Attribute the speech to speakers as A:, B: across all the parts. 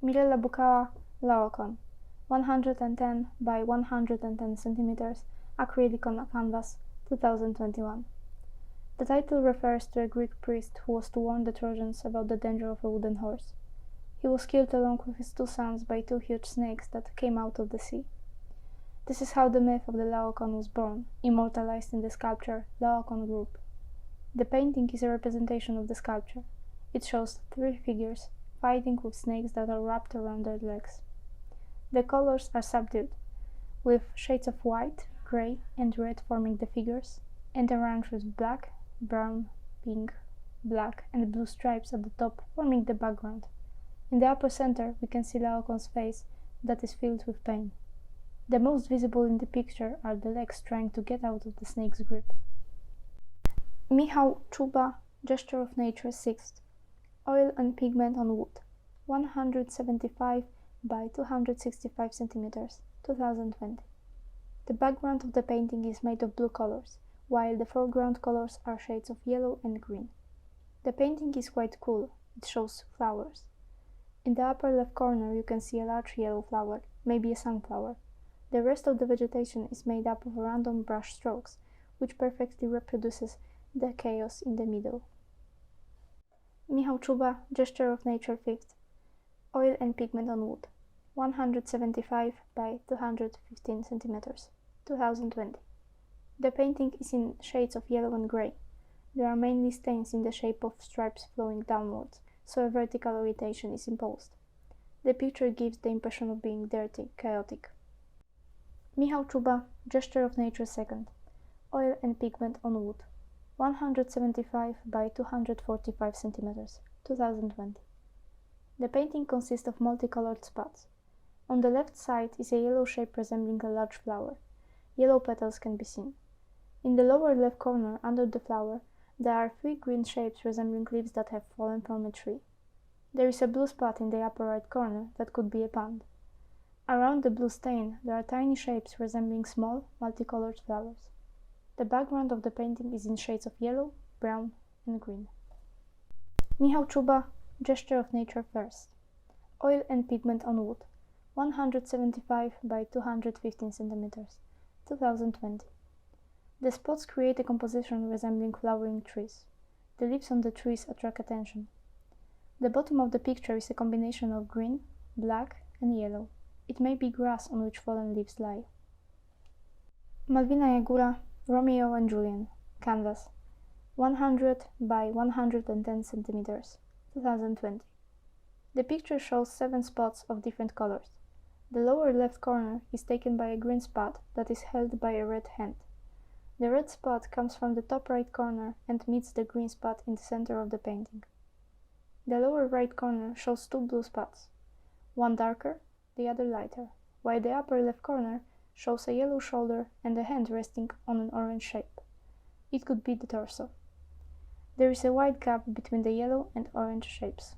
A: Mirella Bucala Laocoon, 110 by 110 centimeters, acrylic on canvas, 2021. The title refers to a Greek priest who was to warn the Trojans about the danger of a wooden horse. He was killed along with his two sons by two huge snakes that came out of the sea. This is how the myth of the Laocoon was born, immortalized in the sculpture Laocoon Group. The painting is a representation of the sculpture. It shows three figures fighting with snakes that are wrapped around their legs. The colors are subdued, with shades of white, grey, and red forming the figures, and arranged with black, brown, pink, black, and blue stripes at the top forming the background. In the upper center, we can see Laocoon's face that is filled with pain. The most visible in the picture are the legs trying to get out of the snake's grip. Michał Czuba, Gesture of Nature 6th. Oil and pigment on wood, 175 by 265 centimeters, 2020. The background of the painting is made of blue colors, while the foreground colors are shades of yellow and green. The painting is quite cool. It shows flowers. In the upper left corner you can see a large yellow flower, maybe a sunflower. The rest of the vegetation is made up of random brush strokes, which perfectly reproduces the chaos in the middle. Michał Czuba, Gesture of Nature 5th. Oil and pigment on wood, 175 by 215 centimeters, 2020. The painting is in shades of yellow and grey. There are mainly stains in the shape of stripes flowing downwards, so a vertical orientation is imposed. The picture gives the impression of being dirty, chaotic. Michał Czuba, Gesture of Nature 2nd. Oil and pigment on wood, 175 by 245 centimeters, 2020. The painting consists of multicolored spots. On the left side is a yellow shape resembling a large flower. Yellow petals can be seen. In the lower left corner, under the flower, there are three green shapes resembling leaves that have fallen from a tree. There is a blue spot in the upper right corner that could be a pond. Around the blue stain, there are tiny shapes resembling small, multicolored flowers. The background of the painting is in shades of yellow, brown, and green. Michał Czuba, Gesture of Nature 1st. Oil and pigment on wood, 175 by 215 centimeters, 2020. The spots create a composition resembling flowering trees. The leaves on the trees attract attention. The bottom of the picture is a combination of green, black, and yellow. It may be grass on which fallen leaves lie. Malwina Jagóra, Romeo and Julian, canvas, 100 by 110 centimeters, 2020. The picture shows 7 spots of different colors. The lower left corner is taken by a green spot that is held by a red hand. The red spot comes from the top right corner and meets the green spot in the center of the painting. The lower right corner shows 2 blue spots, one darker, the other lighter, while the upper left corner shows a yellow shoulder and a hand resting on an orange shape. It could be the torso. There is a wide gap between the yellow and orange shapes.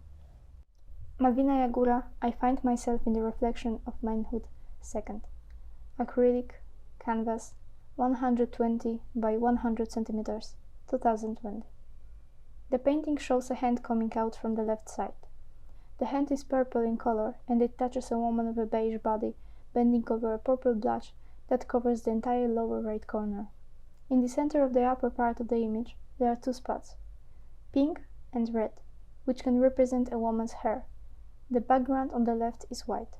A: Malwina Jagóra, I Find Myself in the Reflection of Manhood 2nd. Acrylic, canvas, 120 by 100 centimeters, 2020. The painting shows a hand coming out from the left side. The hand is purple in color and it touches a woman with a beige body bending over a purple blush that covers the entire lower right corner. In the center of the upper part of the image, there are 2 spots, pink and red, which can represent a woman's hair. The background on the left is white.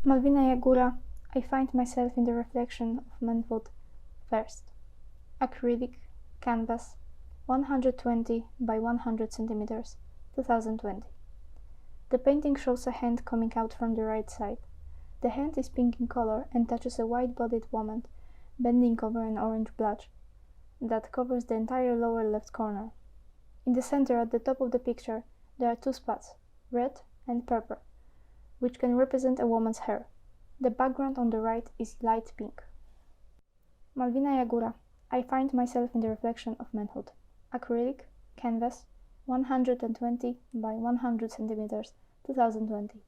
A: Malwina Jagóra, I Find Myself in the Reflection of Manhood 1st. Acrylic, canvas, 120 by 100 centimeters, 2020. The painting shows a hand coming out from the right side. The hand is pink in color and touches a white-bodied woman bending over an orange blush that covers the entire lower left corner. In the center at the top of the picture, there are 2 spots, red and purple, which can represent a woman's hair. The background on the right is light pink. Malwina Jagóra, I Find Myself in the Reflection of Manhood. Acrylic, canvas, 120 by 100 centimeters, 2020.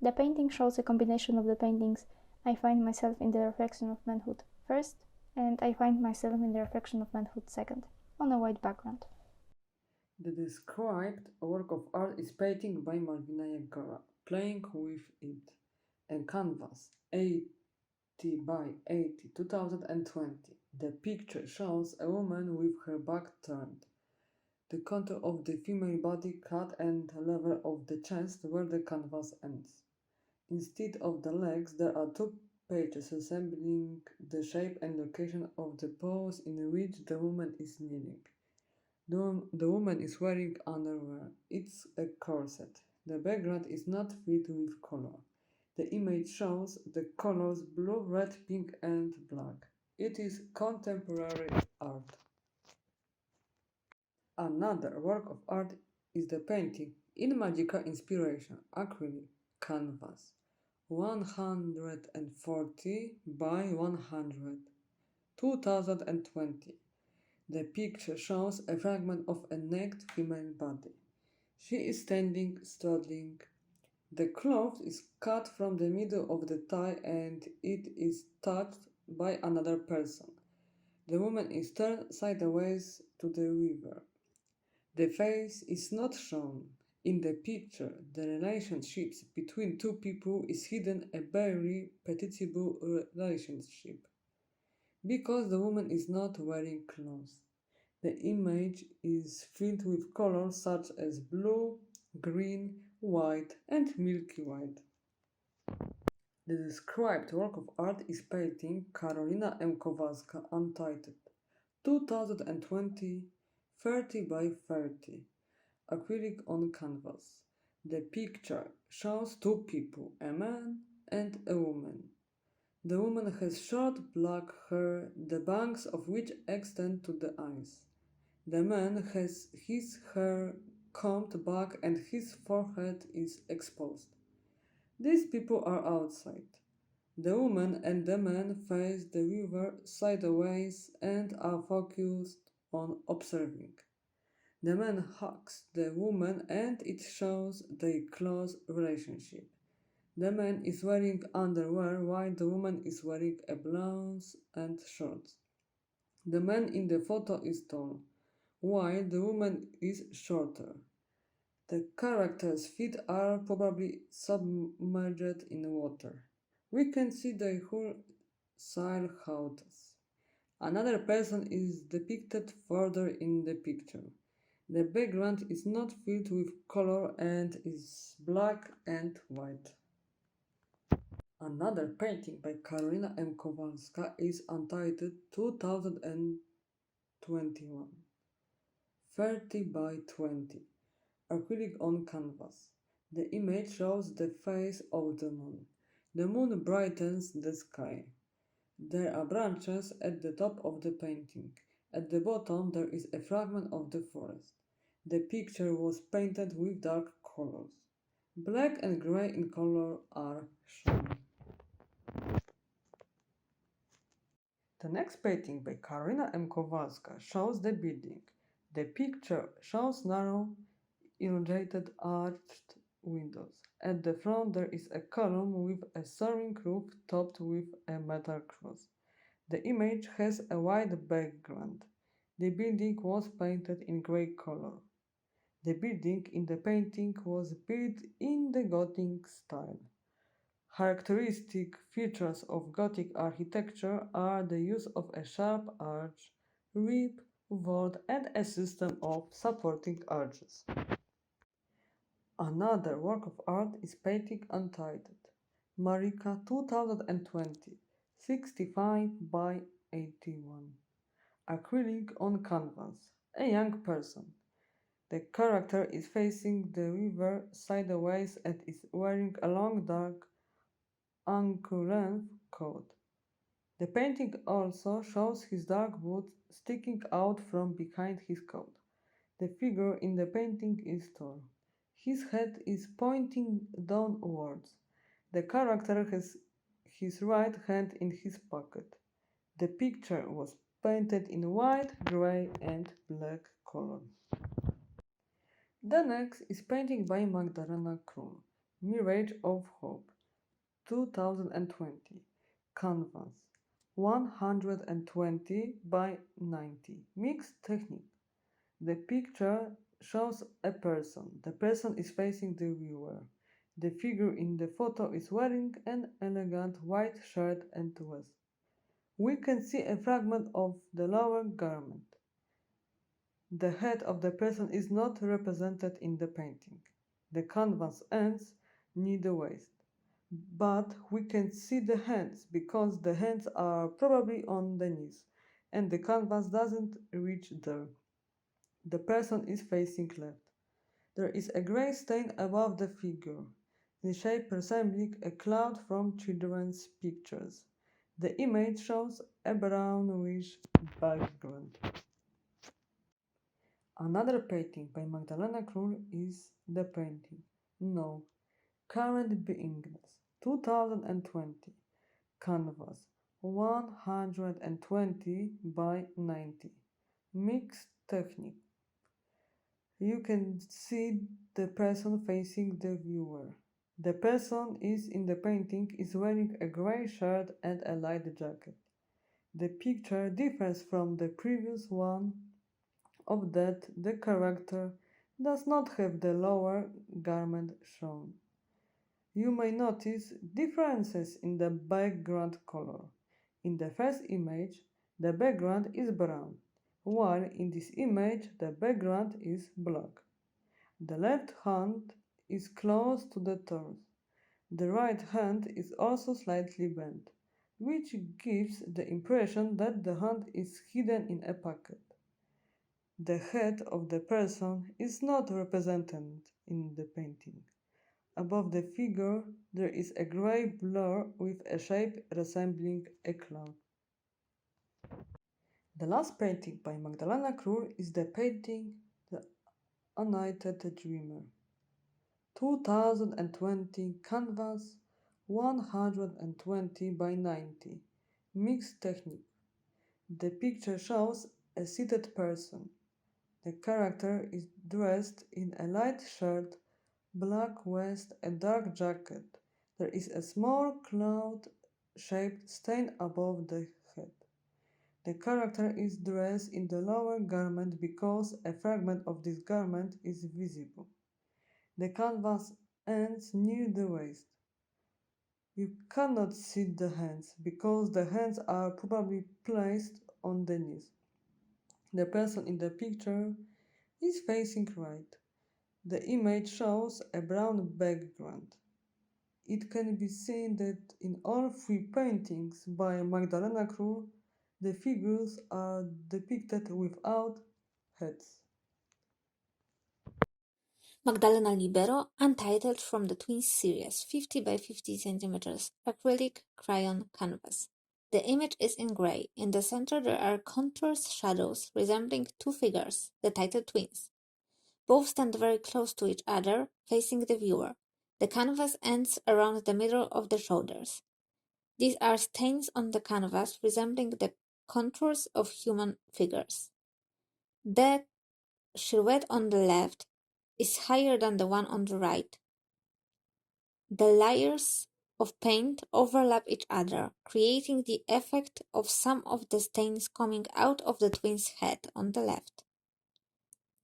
A: The painting shows a combination of the paintings I Find Myself in the Reflection of Manhood 1st and I Find Myself in the Reflection of Manhood 2nd on a white background.
B: The described work of art is painting by Malvina Jagora, playing with it, a canvas, 80 by 80, 2020. The picture shows a woman with her back turned. The contour of the female body cut and level of the chest where the canvas ends. Instead of the legs, there are two pages resembling the shape and location of the pose in which the woman is kneeling. The woman is wearing underwear. It's a corset. The background is not filled with color. The image shows the colors blue, red, pink, and black. It is contemporary art. Another work of art is the painting in magical inspiration, acrylic canvas, 140 by 100, 2020. The picture shows a fragment of a naked female body. She is standing, straddling. The cloth is cut from the middle of the thigh and it is touched by another person. The woman is turned sideways to the weaver. The face is not shown. In the picture, the relationships between two people is hidden, a barely perceptible relationship, because the woman is not wearing clothes. The image is filled with colors such as blue, green, white, and milky white. The described work of art is painting Karolina M. Kowalska, untitled, 2020, 30 by 30, acrylic on canvas. The picture shows two people, a man and a woman. The woman has short black hair, the bangs of which extend to the eyes. The man has his hair combed back and his forehead is exposed. These people are outside. The woman and the man face the viewer sideways and are focused on observing. The man hugs the woman and it shows their close relationship. The man is wearing underwear while the woman is wearing a blouse and shorts. The man in the photo is tall, while the woman is shorter. The characters' feet are probably submerged in water. We can see their whole silhouettes. Another person is depicted further in the picture. The background is not filled with color and is black and white. Another painting by Karolina M. Kowalska is untitled 2021, 30 by 20, acrylic on canvas. The image shows the face of the moon. The moon brightens the sky. There are branches at the top of the painting. At the bottom there is a fragment of the forest. The picture was painted with dark colors. Black and gray in color are shown. The next painting by Karolina M. Kowalska shows the building. The picture shows narrow, elongated, arched windows. At the front there is a column with a soaring roof topped with a metal cross. The image has a white background. The building was painted in grey color. The building in the painting was built in the Gothic style. Characteristic features of Gothic architecture are the use of a sharp arch, rib, vault, and a system of supporting arches. Another work of art is painting untitled, Marika 2020, 65 by 81, acrylic on canvas, a young person. The character is facing the river sideways and is wearing a long dark ankle-length coat. The painting also shows his dark boots sticking out from behind his coat. The figure in the painting is tall. His head is pointing downwards. The character has his right hand in his pocket. The picture was painted in white, gray, and black color. The next is painting by Magdalena Król, Mirage of Hope, 2020, canvas, 120 by 90, mixed technique. The picture shows a person. The person is facing the viewer. The figure in the photo is wearing an elegant white shirt and vest. We can see a fragment of the lower garment. The head of the person is not represented in the painting. The canvas ends near the waist. But we can see the hands because the hands are probably on the knees and the canvas doesn't reach there. The person is facing left. There is a gray stain above the figure, in shape resembling a cloud from children's pictures. The image shows a brownish background. Another painting by Magdalena Król is the painting No Current Beingness, 2020, canvas 120 by 90, mixed technique. You can see the person facing the viewer. The person in the painting is wearing a gray shirt and a light jacket. The picture differs from the previous one of that the character does not have the lower garment shown. You may notice differences in the background color. In the first image, the background is brown, while in this image the background is black. The left hand is close to the torso. The right hand is also slightly bent, which gives the impression that the hand is hidden in a pocket. The head of the person is not represented in the painting. Above the figure, there is a gray blur with a shape resembling a cloud. The last painting by Magdalena Król is the painting The United Dreamer, 2020, canvas 120 by 90, mixed technique. The picture shows a seated person. The character is dressed in a light shirt, black vest, and dark jacket. There is a small cloud-shaped stain above the head. The character is dressed in the lower garment because a fragment of this garment is visible. The canvas ends near the waist. You cannot see the hands because the hands are probably placed on the knees. The person in the picture is facing right. The image shows a brown background. It can be seen that in all three paintings by Magdalena Król, the figures are depicted without heads.
C: Magdalena Libero, untitled, from the Twins series, 50 by 50 cm acrylic crayon canvas. The image is in gray. In the center there are contours, shadows, resembling two figures, the titled twins. Both stand very close to each other, facing the viewer. The canvas ends around the middle of the shoulders. These are stains on the canvas resembling the contours of human figures. The silhouette on the left is higher than the one on the right. The layers of paint overlap each other, creating the effect of some of the stains coming out of the twin's head on the left.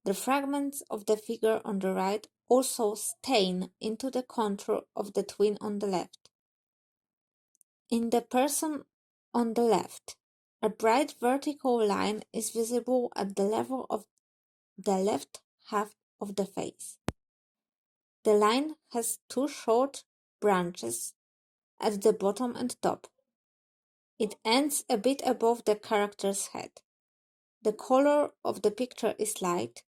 C: The fragments of the figure on the right also stain into the contour of the twin on the left. In the person on the left, a bright vertical line is visible at the level of the left half of the face. The line has two short branches at the bottom and top. It ends a bit above the character's head. The color of the picture is light.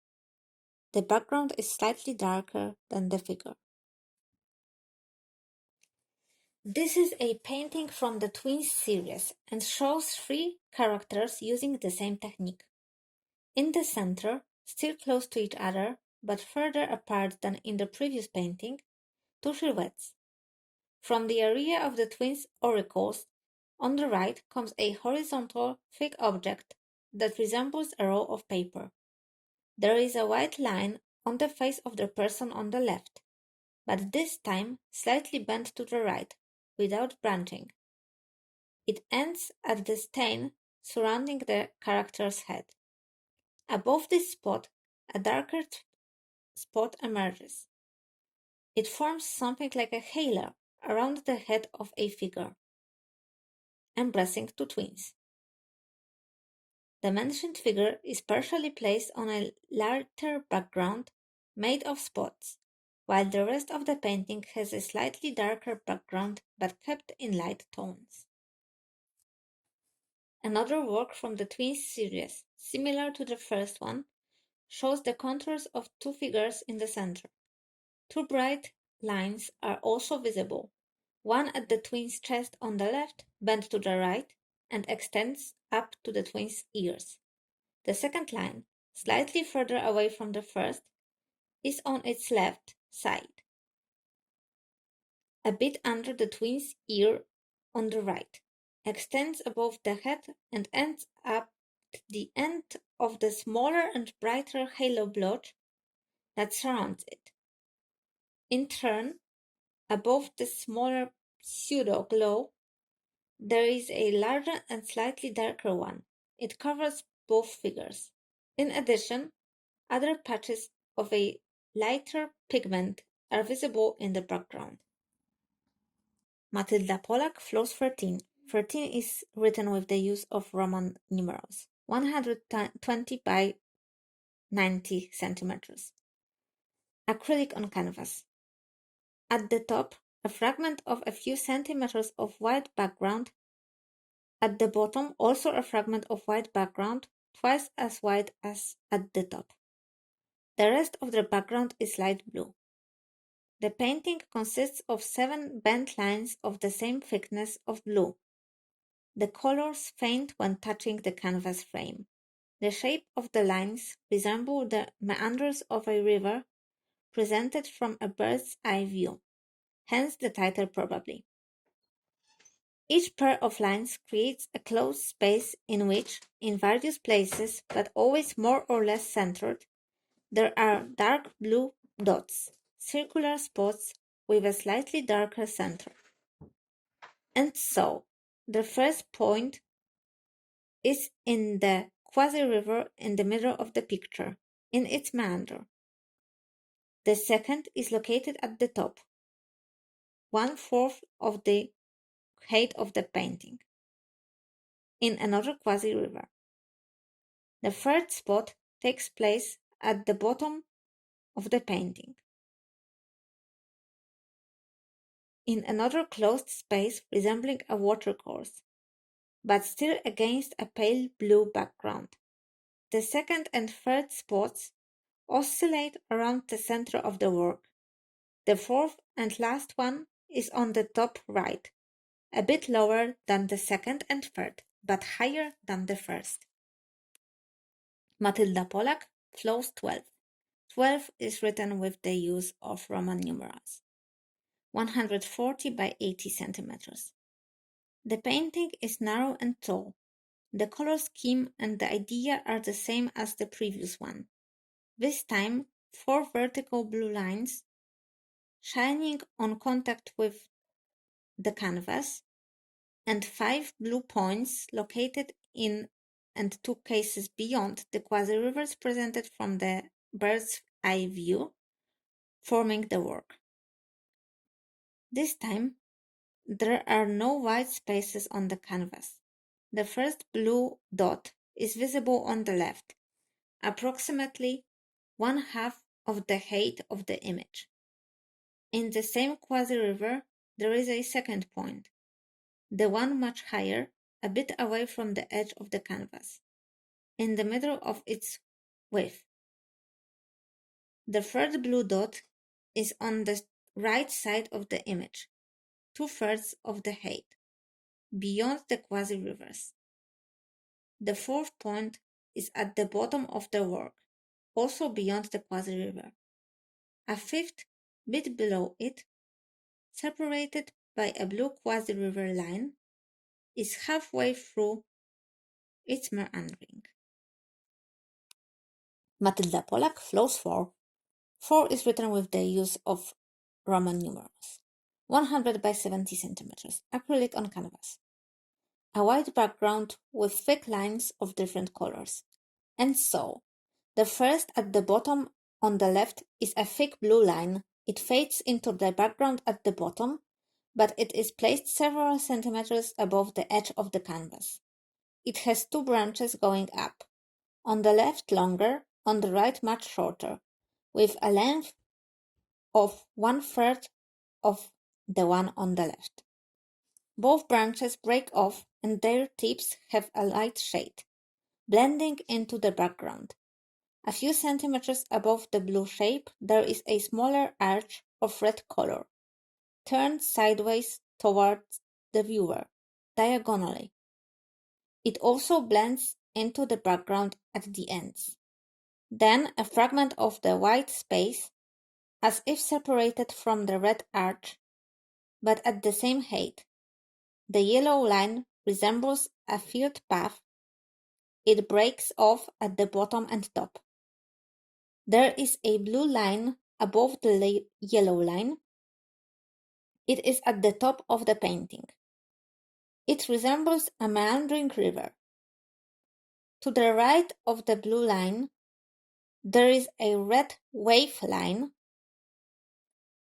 C: The background is slightly darker than the figure. This is a painting from the Twins series and shows three characters using the same technique. In the center, still close to each other, but further apart than in the previous painting, two silhouettes. From the area of the twins' auricles, on the right comes a horizontal, thick object that resembles a roll of paper. There is a white line on the face of the person on the left, but this time slightly bent to the right, without branching. It ends at the stain surrounding the character's head. Above this spot, a darker spot emerges. It forms something like a halo around the head of a figure, embracing two twins. The mentioned figure is partially placed on a lighter background made of spots, while the rest of the painting has a slightly darker background but kept in light tones. Another work from the Twins series, similar to the first one, shows the contours of two figures in the center. Two bright lines are also visible, one at the twins' chest on the left, bent to the right, and extends up to the twins' ears. The second line, slightly further away from the first, is on its left side, a bit under the twins' ear on the right, extends above the head and ends up at the end of the smaller and brighter halo blotch that surrounds it. In turn, above the smaller pseudo-glow, there is a larger and slightly darker one. It covers both figures. In addition, other patches of a lighter pigment are visible in the background. Matylda Polak, flows 13. 13 is written with the use of Roman numerals, 120 by 90 centimeters. Acrylic on canvas. At the top, a fragment of a few centimeters of white background. At the bottom, also a fragment of white background, twice as wide as at the top. The rest of the background is light blue. The painting consists of 7 bent lines of the same thickness of blue. The colors faint when touching the canvas frame. The shape of the lines resemble the meanders of a river presented from a bird's eye view, hence the title probably. Each pair of lines creates a closed space in which, in various places, but always more or less centered, there are dark blue dots, circular spots with a slightly darker center. And so, the first point is in the quasi-river in the middle of the picture, in its meander. The second is located at the top, 1/4 of the height of the painting, in another quasi-river. The third spot takes place at the bottom of the painting, in another closed space resembling a watercourse, but still against a pale blue background. The second and third spots oscillate around the center of the work. The fourth and last one is on the top right, a bit lower than the second and third, but higher than the first. Matylda Polak, flows 12. 12 is written with the use of Roman numerals, 140 by 80 centimeters. The painting is narrow and tall. The color scheme and the idea are the same as the previous one. This time, 4 vertical blue lines shining on contact with the canvas, and 5 blue points located in and 2 cases beyond the quasi-rivers presented from the bird's eye view, forming the work. This time, there are no white spaces on the canvas. The first blue dot is visible on the left, approximately 1/2 of the height of the image. In the same quasi-river, there is a second point, the one much higher, a bit away from the edge of the canvas, in the middle of its width. The third blue dot is on the right side of the image, 2/3 of the height, beyond the quasi-rivers. The fourth point is at the bottom of the work, also beyond the quasi-river. A fifth, bit below it, separated by a blue quasi-river line, is halfway through its meandering. Matylda Polak, flows 4. 4 is written with the use of Roman numerals, 100 by 70 centimeters, acrylic on canvas. A white background with thick lines of different colors. And so, the first at the bottom on the left is a thick blue line. It fades into the background at the bottom, but it is placed several centimeters above the edge of the canvas. It has two branches going up. On the left longer, on the right much shorter, with a length of 1/3 of the one on the left. Both branches break off and their tips have a light shade, blending into the background. A few centimeters above the blue shape there is a smaller arch of red color, turned sideways towards the viewer, diagonally. It also blends into the background at the ends. Then a fragment of the white space, as if separated from the red arch, but at the same height. The yellow line resembles a field path. It breaks off at the bottom and top. There is a blue line above the yellow line. It is at the top of the painting. It resembles a meandering river. To the right of the blue line, there is a red wave line,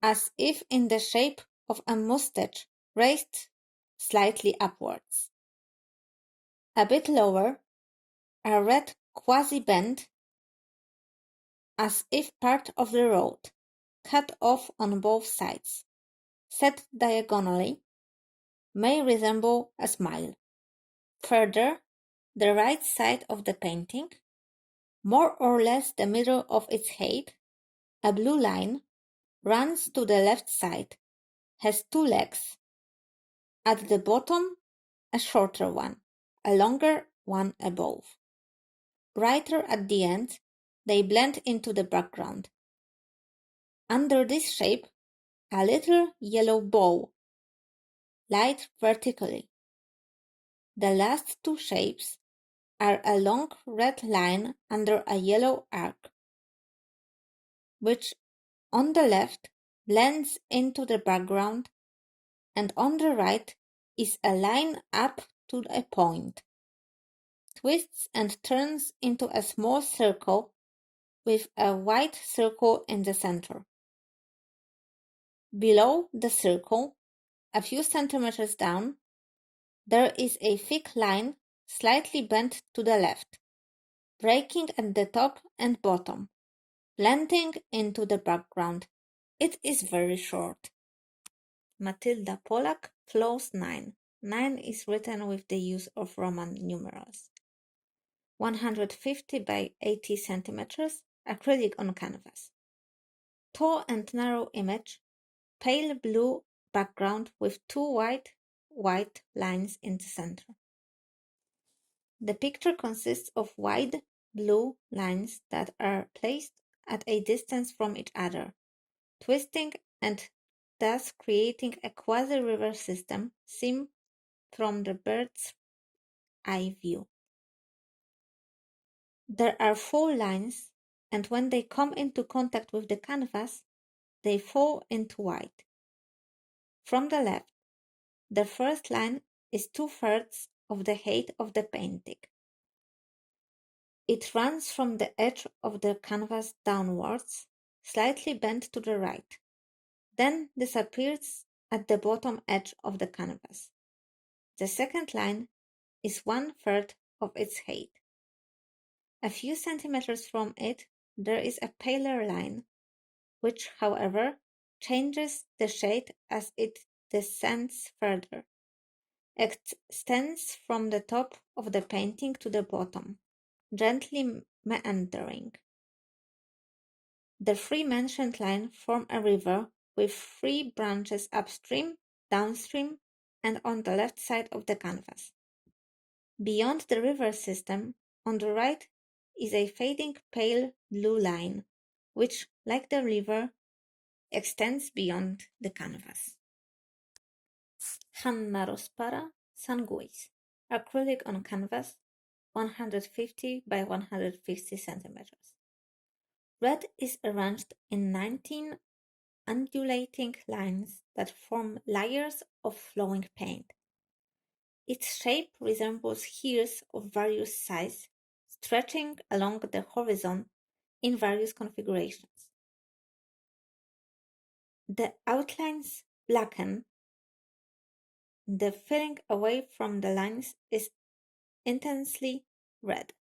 C: as if in the shape of a mustache raised slightly upwards. A bit lower, a red quasi-bend, as if part of the road, cut off on both sides, set diagonally, may resemble a smile. Further, the right side of the painting, more or less the middle of its height, a blue line, runs to the left side, has two legs. At the bottom, a shorter one, a longer one above. Brighter at the end, they blend into the background. Under this shape, a little yellow bow, light vertically. The last two shapes are a long red line under a yellow arc, which on the left blends into the background, and on the right is a line up to a point, twists and turns into a small circle with a white circle in the center. Below the circle, a few centimeters down, there is a thick line slightly bent to the left, breaking at the top and bottom, blending into the background. It is very short. Matilda Polak, clause 9. 9 is written with the use of Roman numerals. 150 by 80 centimeters, acrylic on canvas. Tall and narrow image, pale blue background with two white lines in the center. The picture consists of wide blue lines that are placed at a distance from each other, twisting and thus creating a quasi-river system seen from the bird's eye view. There are 4 lines, and when they come into contact with the canvas, they fall into white. From the left, the first line is 2/3 of the height of the painting. It runs from the edge of the canvas downwards, slightly bent to the right, then disappears at the bottom edge of the canvas. The second line is 1/3 of its height. A few centimeters from it there is a paler line, which, however, changes the shade as it descends further. It extends from the top of the painting to the bottom, gently meandering. The 3 mentioned lines form a river with 3 branches upstream, downstream, and on the left side of the canvas. Beyond the river system, on the right is a fading pale blue line, which, like the river, extends beyond the canvas. Hanna Rozpara, Sanguis, acrylic on canvas, 150 by 150 centimeters. Red is arranged in 19 undulating lines that form layers of flowing paint. Its shape resembles hairs of various sizes, stretching along the horizon in various configurations. The outlines blacken, the filling away from the lines is intensely red.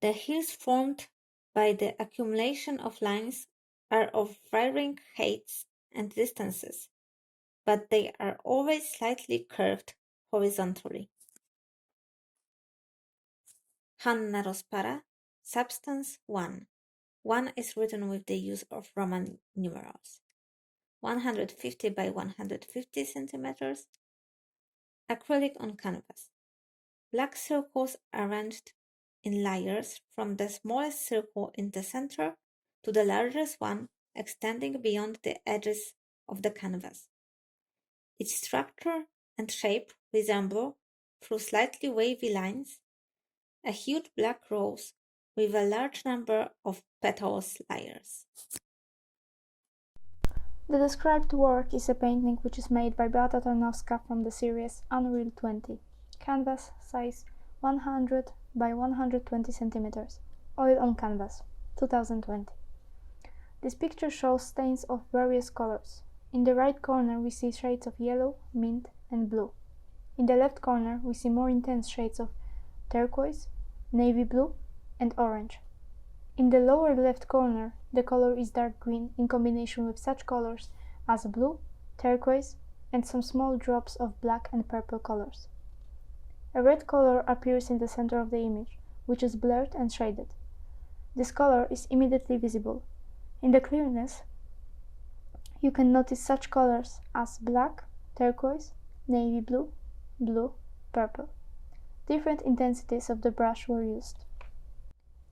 C: The hills formed by the accumulation of lines are of varying heights and distances, but they are always slightly curved horizontally. Hanna Rozpara, Substance 1. 1 is written with the use of Roman numerals. 150 by 150 centimeters. Acrylic on canvas. Black circles arranged in layers from the smallest circle in the center to the largest one extending beyond the edges of the canvas. Its structure and shape resemble, through slightly wavy lines, a huge black rose with a large number of petals layers.
A: The described work is a painting which is made by Beata Tarnowska from the series Unreal 20. Canvas size 100 by 120 centimeters. Oil on canvas, 2020. This picture shows stains of various colors. In the right corner we see shades of yellow, mint and blue. In the left corner we see more intense shades of turquoise, navy blue and orange. In the lower left corner, the color is dark green in combination with such colors as blue, turquoise, and some small drops of black and purple colors. A red color appears in the center of the image, which is blurred and shaded. This color is immediately visible. In the clearness, you can notice such colors as black, turquoise, navy blue, blue, purple. Different intensities of the brush were used.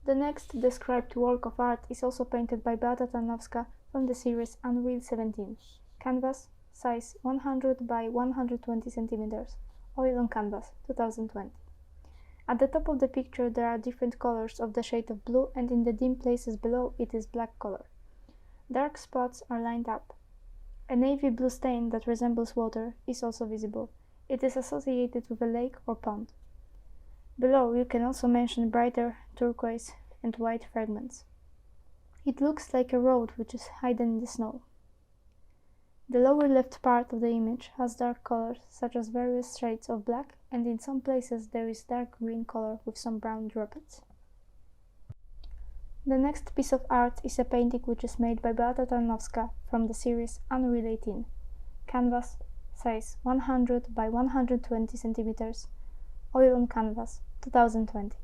A: The next described work of art is also painted by Beata Tarnowska from the series Unreal 17. Canvas, size 100 by 120 centimeters. Oil on canvas, 2020. At the top of the picture there are different colors of the shade of blue, and in the dim places below it is black color. Dark spots are lined up. A navy blue stain that resembles water is also visible. It is associated with a lake or pond. Below you can also mention brighter turquoise and white fragments. It looks like a road which is hidden in the snow. The lower left part of the image has dark colors such as various shades of black, and in some places there is dark green color with some brown droplets. The next piece of art is a painting which is made by Beata Tarnowska from the series Unreal 18. Canvas, size 100 by 120 centimeters. Oil on canvas, 2020.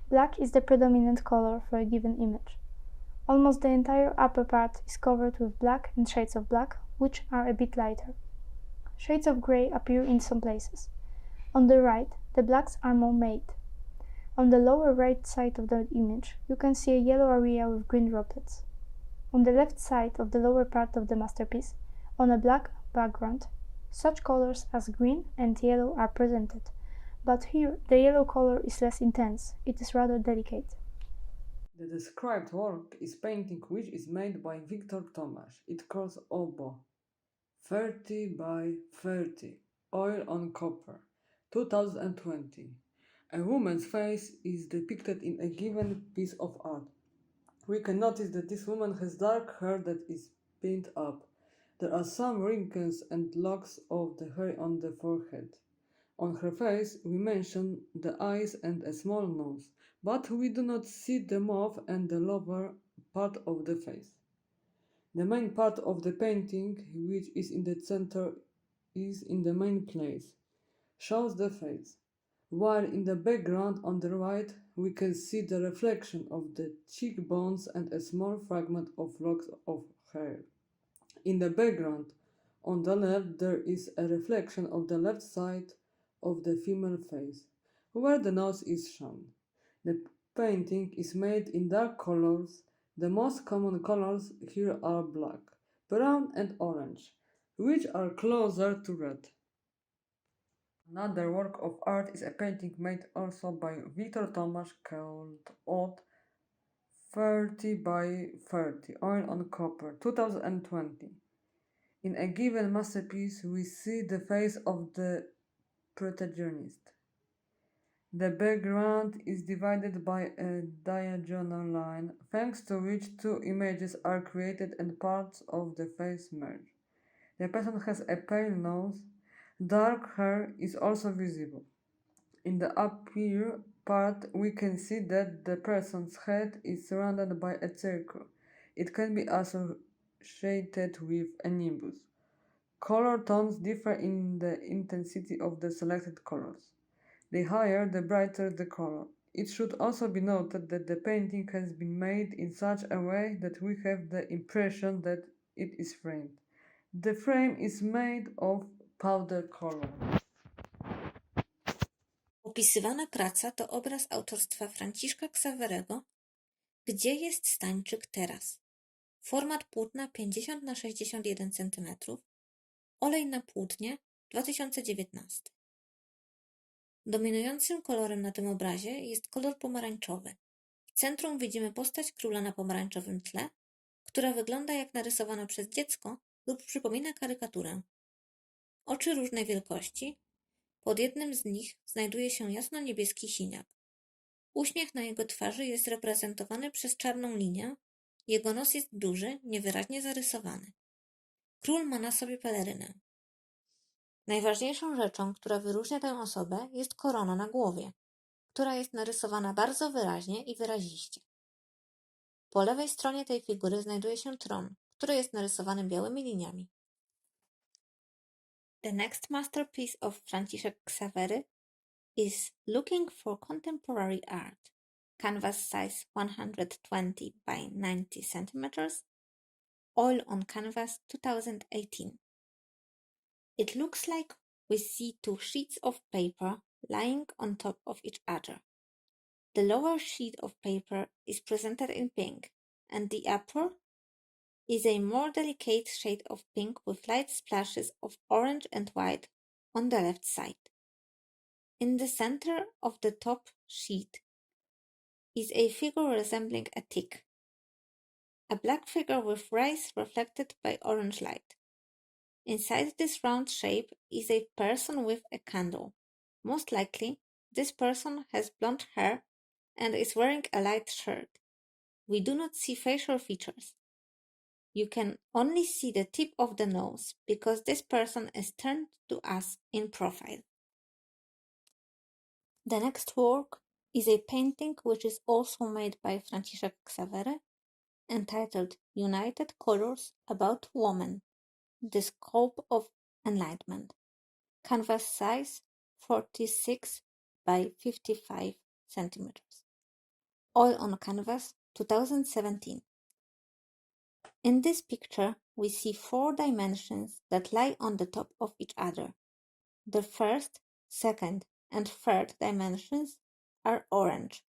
A: Black is the predominant color for a given image. Almost the entire upper part is covered with black and shades of black, which are a bit lighter. Shades of grey appear in some places. On the right, the blacks are more matte. On the lower right side of the image, you can see a yellow area with green droplets. On the left side of the lower part of the masterpiece, on a black background, such colors as green and yellow are presented. But here, the yellow color is less intense, it is rather delicate.
B: The described work is painting which is made by Victor Tomasz. It calls obo 30 by 30, oil on copper, 2020. A woman's face is depicted in a given piece of art. We can notice that this woman has dark hair that is pinned up. There are some wrinkles and locks of the hair on the forehead. On her face, we mention the eyes and a small nose, but we do not see the mouth and the lower part of the face. The main part of the painting, which is in the center, is in the main place, shows the face, while in the background on the right we can see the reflection of the cheekbones and a small fragment of locks of hair. In the background on the left there is a reflection of the left side of the female face, where the nose is shown. The painting is made in dark colors. The most common colors here are black, brown and orange, which are closer to red. Another work of art is a painting made also by Victor Tomasz called Odd 30 by 30, oil on copper, 2020. In a given masterpiece, we see the face of the protagonist. The background is divided by a diagonal line, thanks to which two images are created and parts of the face merge. The person has a pale nose. Dark hair is also visible. In the upper part, we can see that the person's head is surrounded by a circle. It can be associated with a nimbus. Color tones differ in the intensity of the selected colors. The higher, the brighter the color. It should also be noted that the painting has been made in such a way that we have the impression that it is framed. The frame is made of powder color.
C: Opisywana praca to obraz autorstwa Franciszka Ksawerego, Gdzie jest Stańczyk teraz? Format płótna 50×61 cm. Olej na płótnie 2019. Dominującym kolorem na tym obrazie jest kolor pomarańczowy. W centrum widzimy postać króla na pomarańczowym tle, która wygląda jak narysowana przez dziecko lub przypomina karykaturę. Oczy różnej wielkości. Pod jednym z nich znajduje się jasno-niebieski siniak. Uśmiech na jego twarzy jest reprezentowany przez czarną linię. Jego nos jest duży, niewyraźnie zarysowany. Król ma na sobie pelerynę. Najważniejszą rzeczą, która wyróżnia tę osobę, jest korona na głowie, która jest narysowana bardzo wyraźnie i wyraziście. Po lewej stronie tej figury znajduje się tron, który jest narysowany białymi liniami. The next masterpiece of Franciszek Ksawery is Looking for Contemporary Art, canvas size 120 by 90 cm, oil on canvas 2018. It looks like we see two sheets of paper lying on top of each other. The lower sheet of paper is presented in pink, and the upper is a more delicate shade of pink with light splashes of orange and white on the left side. In the center of the top sheet is a figure resembling a tick, a black figure with rays reflected by orange light. Inside this round shape is a person with a candle. Most likely, this person has blonde hair and is wearing a light shirt. We do not see facial features. You can only see the tip of the nose because this person is turned to us in profile. The next work is a painting which is also made by Franciszek Ksawery, entitled United Colors About Woman, The Scope of Enlightenment. Canvas size 46 by 55 centimeters. Oil on canvas 2017. In this picture, we see 4 dimensions that lie on the top of each other. The first, second, and third dimensions are orange.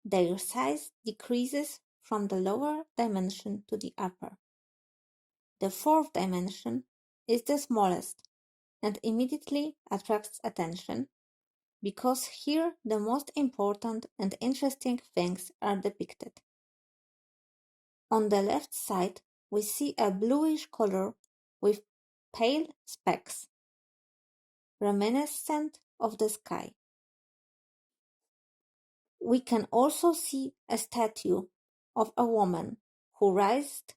C: Their size decreases from the lower dimension to the upper. The fourth dimension is the smallest and immediately attracts attention because here the most important and interesting things are depicted. On the left side, we see a bluish color with pale specks, reminiscent of the sky. We can also see a statue of a woman who raised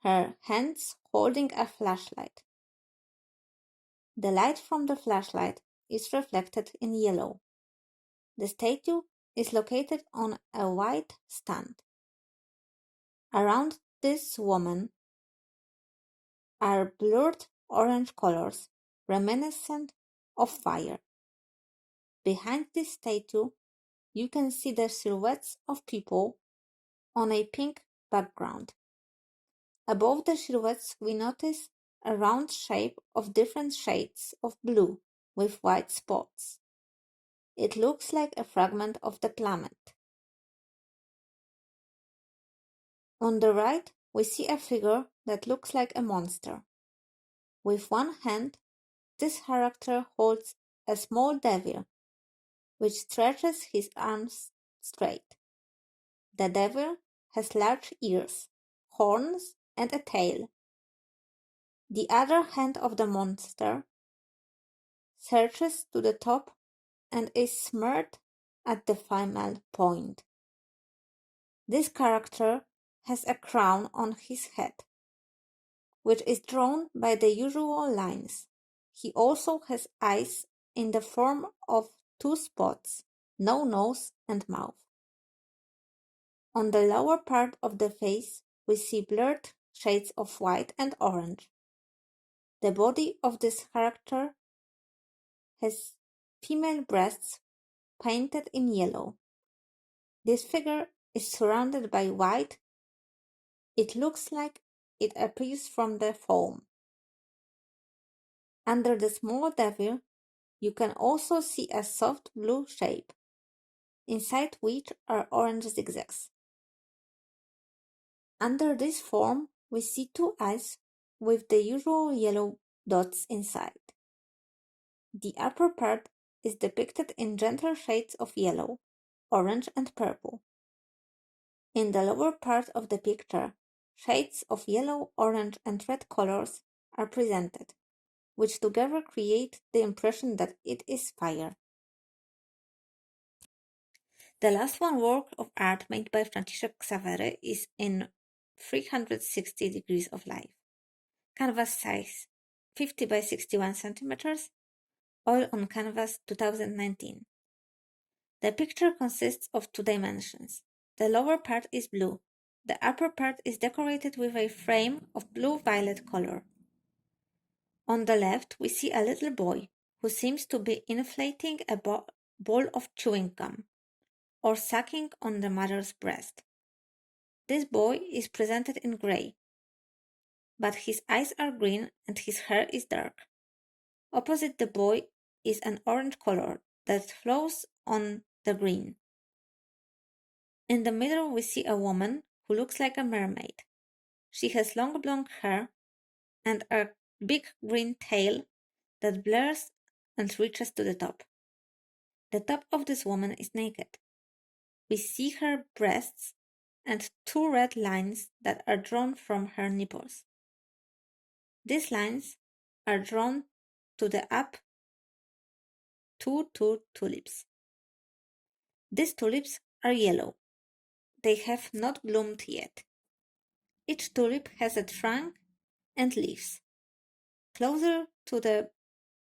C: her hands holding a flashlight. The light from the flashlight is reflected in yellow. The statue is located on a white stand. Around this woman are blurred orange colors reminiscent of fire. Behind this statue, you can see the silhouettes of people on a pink background. Above the silhouettes, we notice a round shape of different shades of blue with white spots. It looks like a fragment of the planet. On the right, we see a figure that looks like a monster. With one hand, this character holds a small devil, which stretches his arms straight. The devil has large ears, horns, and a tail. The other hand of the monster searches to the top and is smeared at the final point. This character has a crown on his head, which is drawn by the usual lines. He also has eyes in the form of two spots, no nose and mouth. On the lower part of the face, we see blurred shades of white and orange. The body of this character has female breasts painted in yellow. This figure is surrounded by white. It looks like it appears from the foam. Under the small devil, you can also see a soft blue shape, inside which are orange zigzags. Under this form, we see two eyes with the usual yellow dots inside. The upper part is depicted in gentle shades of yellow, orange and purple. In the lower part of the picture, shades of yellow, orange and red colors are presented, which together create the impression that it is fire. The last one work of art made by Franciszek Ksawery is in 360 degrees of light. Canvas size 50 by 61 centimeters, oil on canvas 2019. The picture consists of two dimensions. The lower part is blue. The upper part is decorated with a frame of blue-violet color. On the left, we see a little boy who seems to be inflating a ball of chewing gum or sucking on the mother's breast. This boy is presented in gray, but his eyes are green and his hair is dark. Opposite the boy is an orange color that flows on the green. In the middle, we see a woman who looks like a mermaid. She has long blonde hair and a big green tail that blurs and reaches to the top. The top of this woman is naked. We see her breasts and two red lines that are drawn from her nipples. These lines are drawn to the up to two tulips. These tulips are yellow. They have not bloomed yet. Each tulip has a trunk and leaves. Closer to the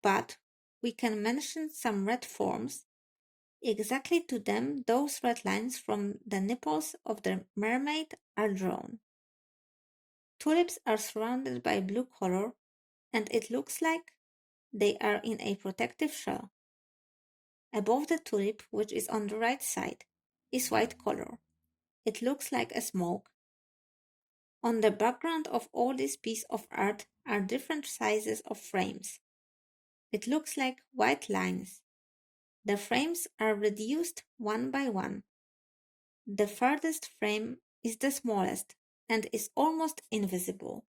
C: bud, we can mention some red forms. Exactly to them, those red lines from the nipples of the mermaid are drawn. Tulips are surrounded by blue color, and it looks like they are in a protective shell. Above the tulip, which is on the right side, is white color. It looks like a smoke. On the background of all this piece of art are different sizes of frames. It looks like white lines. The frames are reduced one by one. The farthest frame is the smallest and is almost invisible.